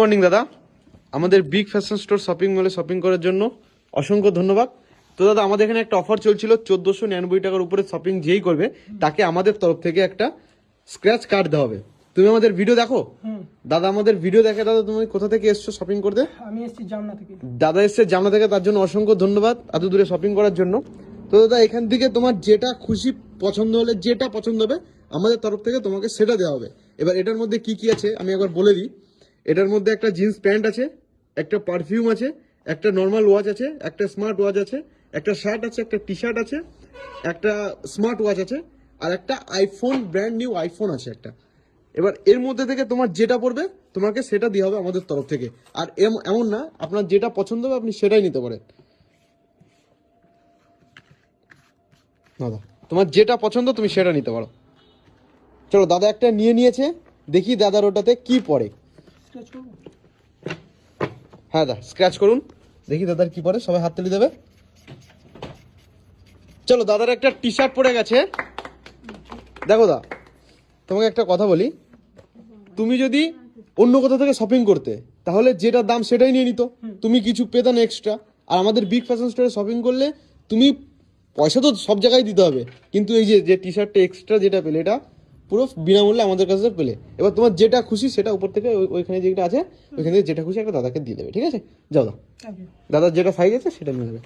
Morning দাদা, আমাদের big fashion store shopping মলে শপিং করার জন্য অসংখ্য ধন্যবাদ। তো দাদা, আমাদের এখানে একটা অফার চলছিল, 1499 টাকার উপরে শপিং যেই করবে তাকে আমাদের তরফ থেকে একটা স্ক্র্যাচ কার্ড দেওয়া হবে। তুমি আমাদের ভিডিও দেখো? দাদা আমাদের ভিডিও দেখে। দাদা তুমি কোথা থেকে এসছো শপিং করতে? আমি এসেছি জামনা থেকে। দাদা এসছে জামনা থেকে, তার জন্য অসংখ্য ধন্যবাদ এত দূরে শপিং করার জন্য। তো দাদা, এখান থেকে তোমার যেটা খুশি পছন্দ হলে, যেটা পছন্দ হবে আমাদের তরফ থেকে তোমাকে সেটা দেওয়া হবে। এবার এটার মধ্যে কি কি আছে আমি একবার বলে দিই। এটার মধ্যে একটা জিন্স প্যান্ট আছে, একটা পারফিউম আছে, একটা নর্মাল ওয়াচ আছে, একটা স্মার্ট ওয়াচ আছে, একটা শার্ট আছে, একটা টি শার্ট আছে, একটা স্মার্ট ওয়াচ আছে, আর একটা আইফোন, ব্র্যান্ড নিউ আইফোন আছে একটা। এবার এর মধ্যে থেকে তোমার যেটা পড়বে তোমাকে সেটা দেওয়া হবে আমাদের তরফ থেকে। আর এমন না, আপনার যেটা পছন্দ হবে আপনি সেটাই নিতে পারেন। দাদা তোমার যেটা পছন্দ তুমি সেটা নিতে পারো। চলো, দাদা একটা নিয়েছে, দেখি দাদার ওটাতে কি পড়ে। হ্যাঁ দাদা, স্ক্র্যাচ করুন, দেখি দাদার কি পড়ে। সবাই হাত তালি দেবে। চলো, দাদার একটা টি শার্ট পরে গেছে। দেখো দা, তোমাকে একটা কথা বলি, তুমি যদি অন্য কোথাও থেকে শপিং করতে তাহলে যেটা দাম সেটাই নিয়ে নিত, তুমি কিছু পেতে না এক্সট্রা। আর আমাদের বিগ ফ্যাশন স্টোরে শপিং করলে তুমি পয়সা তো সব জায়গায় দিতে হবে, কিন্তু এই যে টি শার্টটা এক্সট্রা যেটা পেলে এটা পুরো বিনামূল্যে আমাদের কাছে পেলে। এবার তোমার যেটা খুশি সেটা উপর থেকে ওইখানে যেটা আছে ওইখানে থেকে যেটা খুশি একটা দাদাকে দিয়ে দেবে, ঠিক আছে? যাও দাদার যেটা সাইজ আছে সেটা নিয়ে নেবে।